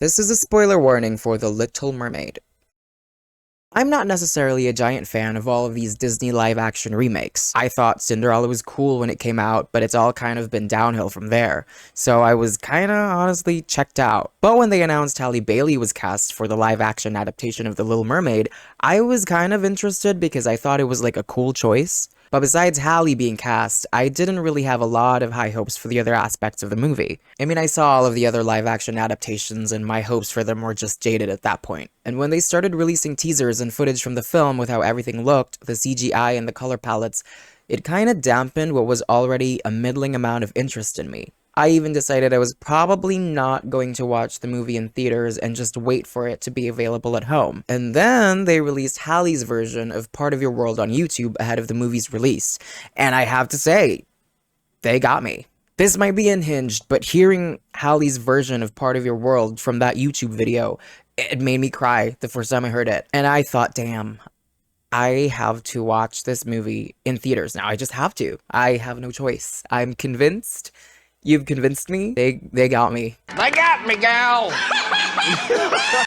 This is a spoiler warning for The Little Mermaid. I'm not necessarily a giant fan of all of these Disney live-action remakes. I thought Cinderella was cool when it came out, but it's all kind of been downhill from there, so I was kinda honestly checked out. But when they announced Halle Bailey was cast for the live-action adaptation of The Little Mermaid, I was kind of interested because I thought it was like a cool choice. But besides Halle being cast, I didn't really have a lot of high hopes for the other aspects of the movie. I mean, I saw all of the other live-action adaptations and my hopes for them were just jaded at that point. And when they started releasing teasers and footage from the film with how everything looked, the CGI and the color palettes, it kinda dampened what was already a middling amount of interest in me. I even decided I was probably not going to watch the movie in theaters and just wait for it to be available at home. And then they released Halle's version of Part of Your World on YouTube ahead of the movie's release. And I have to say, they got me. This might be unhinged, but hearing Halle's version of Part of Your World from that YouTube video, it made me cry the first time I heard it. And I thought, damn, I have to watch this movie in theaters now. I just have to. I have no choice. I'm convinced. You've convinced me. They got me. They got me, gal!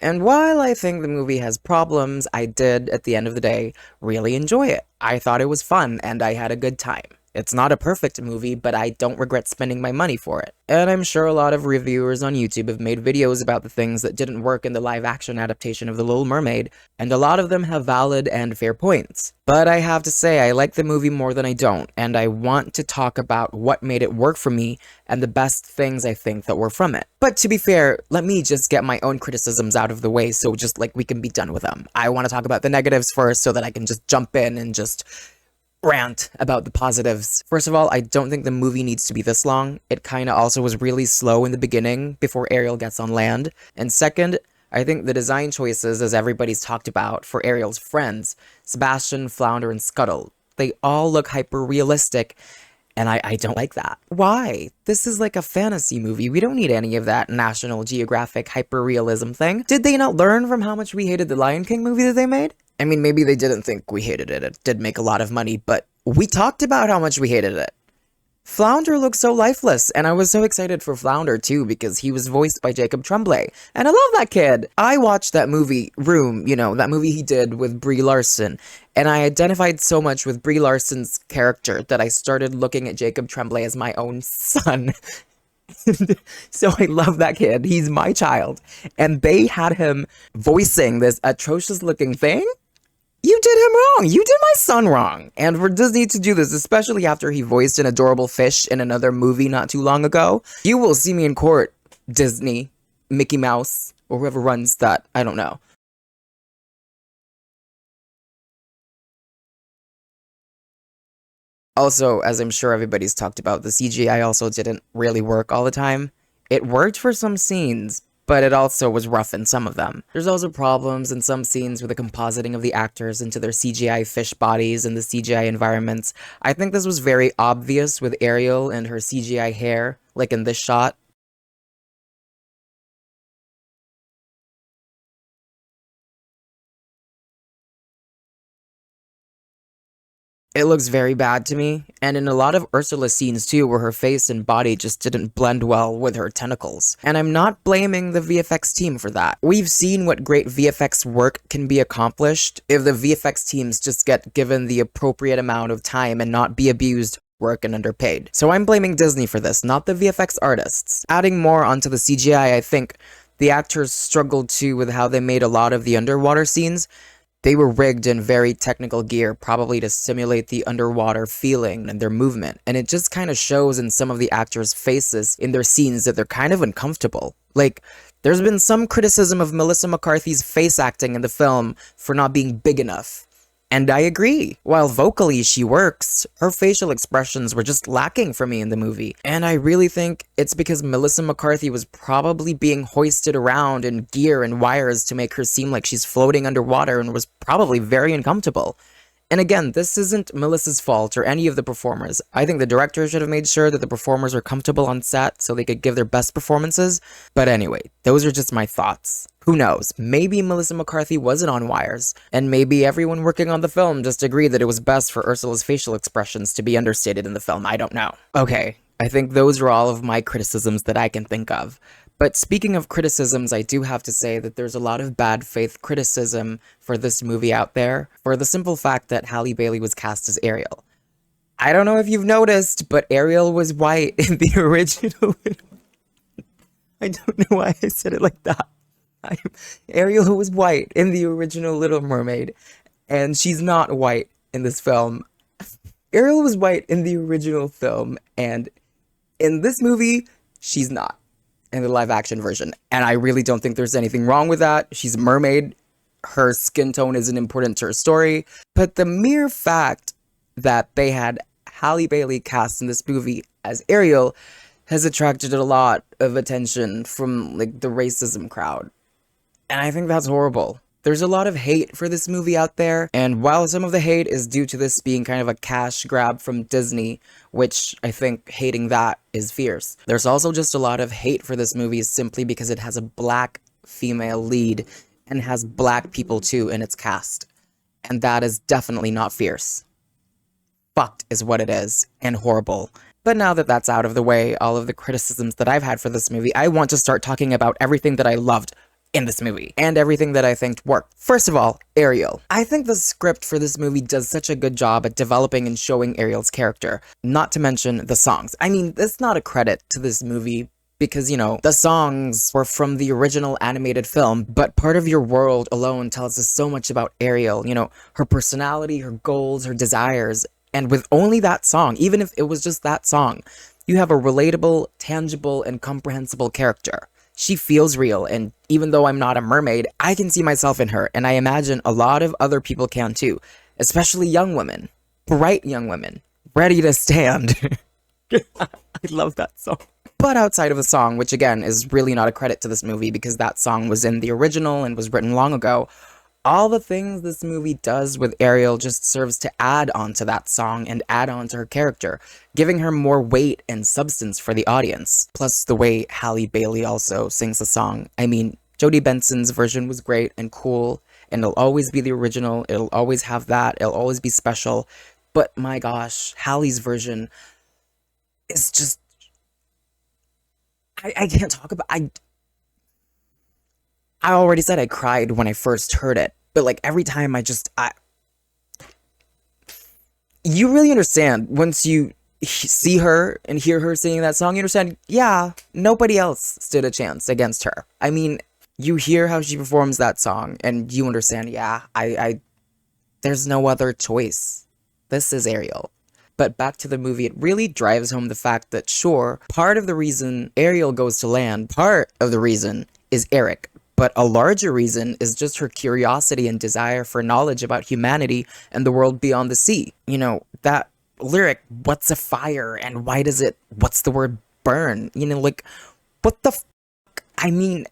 And while I think the movie has problems, I did, at the end of the day, really enjoy it. I thought it was fun, and I had a good time. It's not a perfect movie, but I don't regret spending my money for it. And I'm sure a lot of reviewers on YouTube have made videos about the things that didn't work in the live-action adaptation of The Little Mermaid, and a lot of them have valid and fair points. But I have to say, I like the movie more than I don't, and I want to talk about what made it work for me, and the best things I think that were from it. But to be fair, let me just get my own criticisms out of the way so just like we can be done with them. I want to talk about the negatives first so that I can just jump in and just rant about the positives. First of all, I don't think the movie needs to be this long. It kinda also was really slow in the beginning before Ariel gets on land. And second, I think the design choices, as everybody's talked about, for Ariel's friends, Sebastian, Flounder, and Scuttle, they all look hyper-realistic, and I don't like that. Why? This is like a fantasy movie. We don't need any of that National Geographic hyper-realism thing. Did they not learn from how much we hated the Lion King movie that they made? I mean, maybe they didn't think we hated it. It did make a lot of money, but we talked about how much we hated it. Flounder looks so lifeless, and I was so excited for Flounder too because he was voiced by Jacob Tremblay, and I love that kid. I watched that movie, Room, you know, that movie he did with Brie Larson, and I identified so much with Brie Larson's character that I started looking at Jacob Tremblay as my own son. So I love that kid. He's my child. And they had him voicing this atrocious looking thing? You did him wrong. You did my son wrong. And for Disney to do this, especially after he voiced an adorable fish in another movie not too long ago, you will see me in court, Disney, Mickey Mouse, or whoever runs that. I don't know. Also, as I'm sure everybody's talked about, the CGI also didn't really work all the time. It worked for some scenes, but it also was rough in some of them. There's also problems in some scenes with the compositing of the actors into their CGI fish bodies and the CGI environments. I think this was very obvious with Ariel and her CGI hair, like in this shot. It looks very bad to me, and in a lot of Ursula's scenes too, where her face and body just didn't blend well with her tentacles. And I'm not blaming the VFX team for that. We've seen what great VFX work can be accomplished if the VFX teams just get given the appropriate amount of time and not be abused, work, and underpaid. So I'm blaming Disney for this, not the VFX artists. Adding more onto the CGI, I think the actors struggled too with how they made a lot of the underwater scenes. They were rigged in very technical gear, probably to simulate the underwater feeling and their movement, and it just kind of shows in some of the actors' faces in their scenes that they're kind of uncomfortable. Like, there's been some criticism of Melissa McCarthy's face acting in the film for not being big enough. And I agree. While vocally she works, her facial expressions were just lacking for me in the movie. And I really think it's because Melissa McCarthy was probably being hoisted around in gear and wires to make her seem like she's floating underwater and was probably very uncomfortable. And again, this isn't Melissa's fault or any of the performers. I think the director should have made sure that the performers were comfortable on set so they could give their best performances. But anyway, those are just my thoughts. Who knows? Maybe Melissa McCarthy wasn't on wires, and maybe everyone working on the film just agreed that it was best for Ursula's facial expressions to be understated in the film. I don't know. Okay, I think those are all of my criticisms that I can think of. But speaking of criticisms, I do have to say that there's a lot of bad faith criticism for this movie out there, for the simple fact that Halle Bailey was cast as Ariel. I don't know if you've noticed, but Ariel was white in the original. I don't know why I said it like that. Ariel was white in the original Little Mermaid, and she's not white in this film. Ariel was white in the original film, and in this movie, she's not. In the live action version. And I really don't think there's anything wrong with that. She's a mermaid. Her skin tone isn't important to her story. But the mere fact that they had Halle Bailey cast in this movie as Ariel has attracted a lot of attention from like the racism crowd. And I think that's horrible. There's a lot of hate for this movie out there, and while some of the hate is due to this being kind of a cash grab from Disney, which I think hating that is fierce, there's also just a lot of hate for this movie simply because it has a black female lead and has black people too in its cast. And that is definitely not fierce. Fucked is what it is, and horrible. But now that that's out of the way, all of the criticisms that I've had for this movie, I want to start talking about everything that I loved in this movie, and everything that I think worked. First of all, Ariel. I think the script for this movie does such a good job at developing and showing Ariel's character, not to mention the songs. I mean, that's not a credit to this movie, because, you know, the songs were from the original animated film, but Part of Your World alone tells us so much about Ariel, you know, her personality, her goals, her desires, and with only that song, even if it was just that song, you have a relatable, tangible, and comprehensible character. She feels real, and even though I'm not a mermaid, I can see myself in her, and I imagine a lot of other people can too, especially young women, bright young women, ready to stand. I love that song. But outside of the song, which again is really not a credit to this movie because that song was in the original and was written long ago, all the things this movie does with Ariel just serves to add on to that song and add on to her character, giving her more weight and substance for the audience. Plus the way Halle Bailey also sings the song. I mean, Jodie Benson's version was great and cool, and it'll always be the original, it'll always have that, it'll always be special, but my gosh, Halle's version is just... I can't talk about... I already said I cried when I first heard it, but like every time you really understand once you see her and hear her singing that song, you understand, yeah, nobody else stood a chance against her. I mean, you hear how she performs that song and you understand, yeah, there's no other choice. This is Ariel. But back to the movie, it really drives home the fact that sure, part of the reason Ariel goes to land, part of the reason is Eric. But a larger reason is just her curiosity and desire for knowledge about humanity and the world beyond the sea. You know, that lyric, what's a fire and what's the word burn? You know, like, what the fuck? I mean,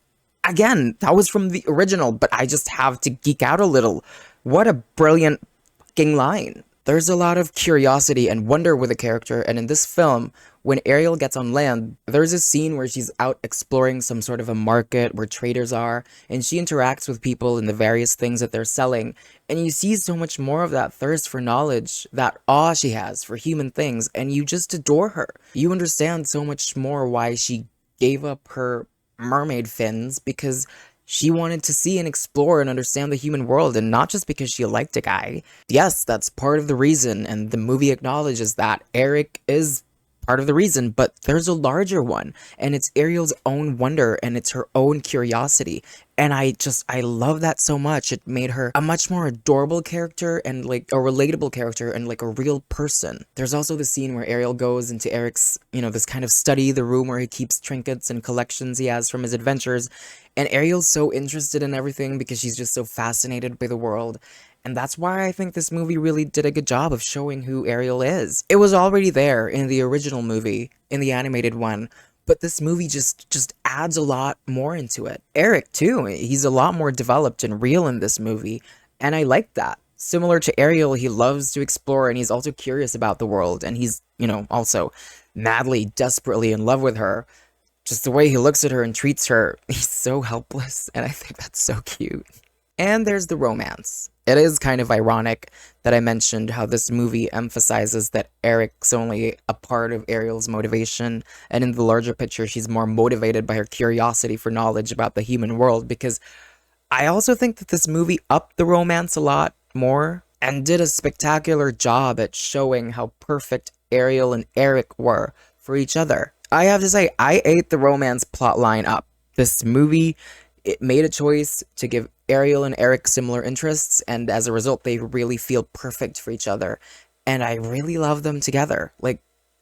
again, that was from the original, but I just have to geek out a little. What a brilliant fucking line. There's a lot of curiosity and wonder with the character, and in this film, when Ariel gets on land, there's a scene where she's out exploring some sort of a market where traders are, and she interacts with people and the various things that they're selling, and you see so much more of that thirst for knowledge, that awe she has for human things, and you just adore her. You understand so much more why she gave up her mermaid fins, because she wanted to see and explore and understand the human world, and not just because she liked a guy. Yes, that's part of the reason, and the movie acknowledges that Eric is part of the reason, but there's a larger one, and it's Ariel's own wonder, and it's her own curiosity, and I love that so much. It made her a much more adorable character, and like a relatable character, and like a real person. There's also the scene where Ariel goes into Eric's, you know, this kind of study, the room where he keeps trinkets and collections he has from his adventures, and Ariel's so interested in everything because she's just so fascinated by the world. And that's why I think this movie really did a good job of showing who Ariel is. It was already there in the original movie, in the animated one, but this movie just adds a lot more into it. Eric, too, he's a lot more developed and real in this movie, and I like that. Similar to Ariel, he loves to explore, and he's also curious about the world, and he's, you know, also madly, desperately in love with her. Just the way he looks at her and treats her, he's so helpless, and I think that's so cute. And there's the romance. It is kind of ironic that I mentioned how this movie emphasizes that Eric's only a part of Ariel's motivation, and in the larger picture, she's more motivated by her curiosity for knowledge about the human world, because I also think that this movie upped the romance a lot more and did a spectacular job at showing how perfect Ariel and Eric were for each other. I have to say, I ate the romance plotline up. This movie, it made a choice to give Ariel and Eric similar interests, and as a result, they really feel perfect for each other. And I really love them together. Like,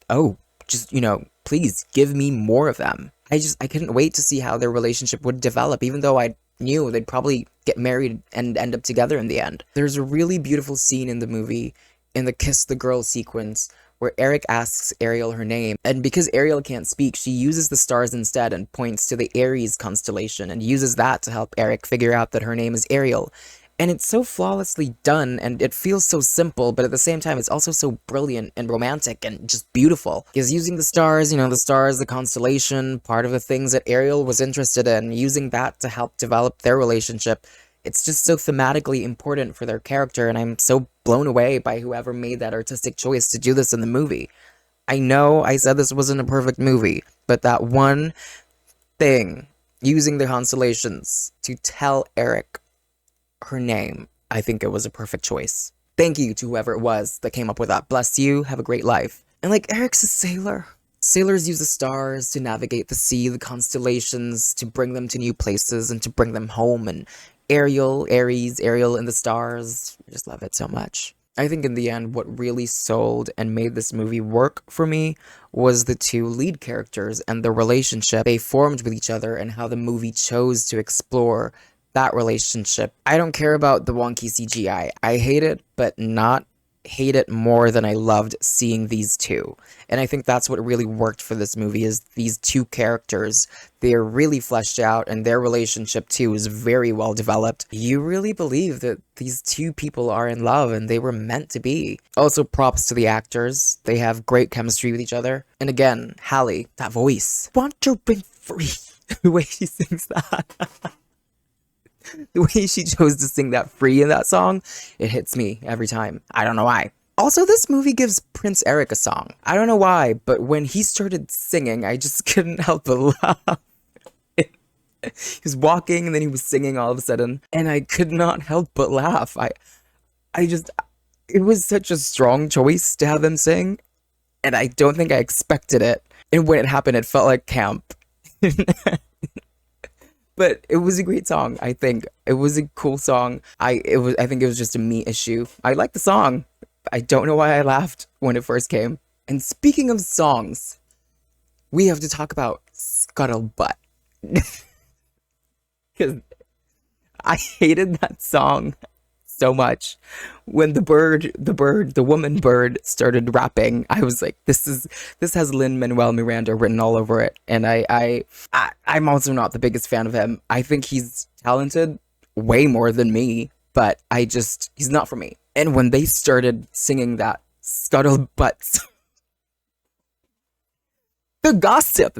oh, just, please give me more of them. I couldn't wait to see how their relationship would develop, even though I knew they'd probably get married and end up together in the end. There's a really beautiful scene in the movie, in the Kiss the Girl sequence, where Eric asks Ariel her name, and because Ariel can't speak, she uses the stars instead and points to the Aries constellation and uses that to help Eric figure out that her name is Ariel. And it's so flawlessly done, and it feels so simple, but at the same time, it's also so brilliant and romantic and just beautiful. Because using the stars, the constellation, part of the things that Ariel was interested in, using that to help develop their relationship, it's just so thematically important for their character, and I'm so blown away by whoever made that artistic choice to do this in the movie. I know I said this wasn't a perfect movie, but that one thing, using the constellations to tell Eric her name, I think it was a perfect choice. Thank you to whoever it was that came up with that. Bless you, have a great life. And Eric's a sailor. Sailors use the stars to navigate the sea, the constellations, to bring them to new places and to bring them home, and Ariel, Aries, Ariel and the stars, I just love it so much. I think in the end, what really sold and made this movie work for me was the two lead characters and the relationship they formed with each other and how the movie chose to explore that relationship. I don't care about the wonky CGI. I hate it, but not hate it more than I loved seeing these two. And I think that's what really worked for this movie, is these two characters. They're really fleshed out, and their relationship too is very well developed. You really believe that these two people are in love and they were meant to be. Also, props to the actors. They have great chemistry with each other. And again, Halle, that voice. Want to be free. The way she sings that. The way she chose to sing that free in that song, it hits me every time. I don't know why. Also, this movie gives Prince Eric a song. I don't know why, but when he started singing, I just couldn't help but laugh. He was walking and then he was singing all of a sudden, and I could not help but laugh. It was such a strong choice to have him sing, and I don't think I expected it. And when it happened, it felt like camp. But it was a great song, I think. It was a cool song. I think it was just a me issue. I like the song. I don't know why I laughed when it first came. And speaking of songs, we have to talk about Scuttlebutt. Because I hated that song so much. When the woman bird started rapping, I was like, this has Lin Manuel Miranda written all over it. And I'm also not the biggest fan of him. I think he's talented way more than me, but he's not for me. And when they started singing that Scuttlebutt, the gossip,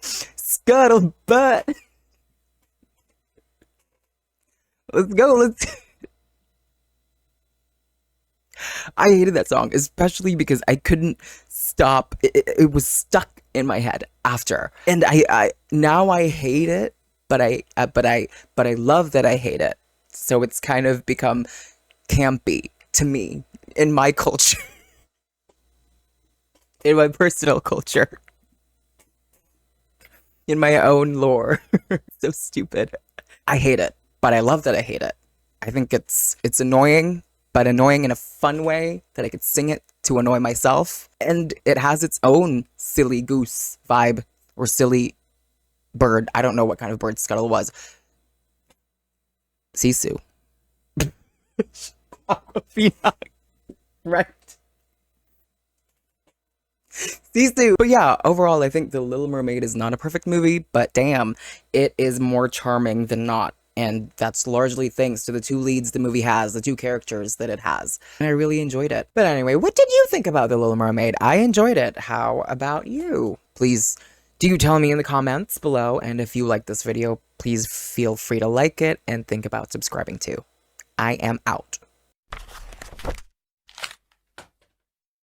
Scuttlebutt. Let's go, I hated that song, especially because I couldn't stop. It was stuck in my head after. And now I hate it, but I love that I hate it. So it's kind of become campy to me in my culture. In my personal culture. In my own lore. So stupid. I hate it. But I love that I hate it. I think it's annoying, but annoying in a fun way that I could sing it to annoy myself. And it has its own silly goose vibe, or silly bird. I don't know what kind of bird Scuttle was. Sisu. Aquafina. Right. Sisu. But yeah, overall, I think The Little Mermaid is not a perfect movie, but damn, it is more charming than not. And that's largely thanks to the two leads the movie has, the two characters that it has. And I really enjoyed it. But anyway, what did you think about The Little Mermaid? I enjoyed it. How about you? Please Do tell me in the comments below, and if you like this video, please feel free to like it and think about subscribing too. I am out.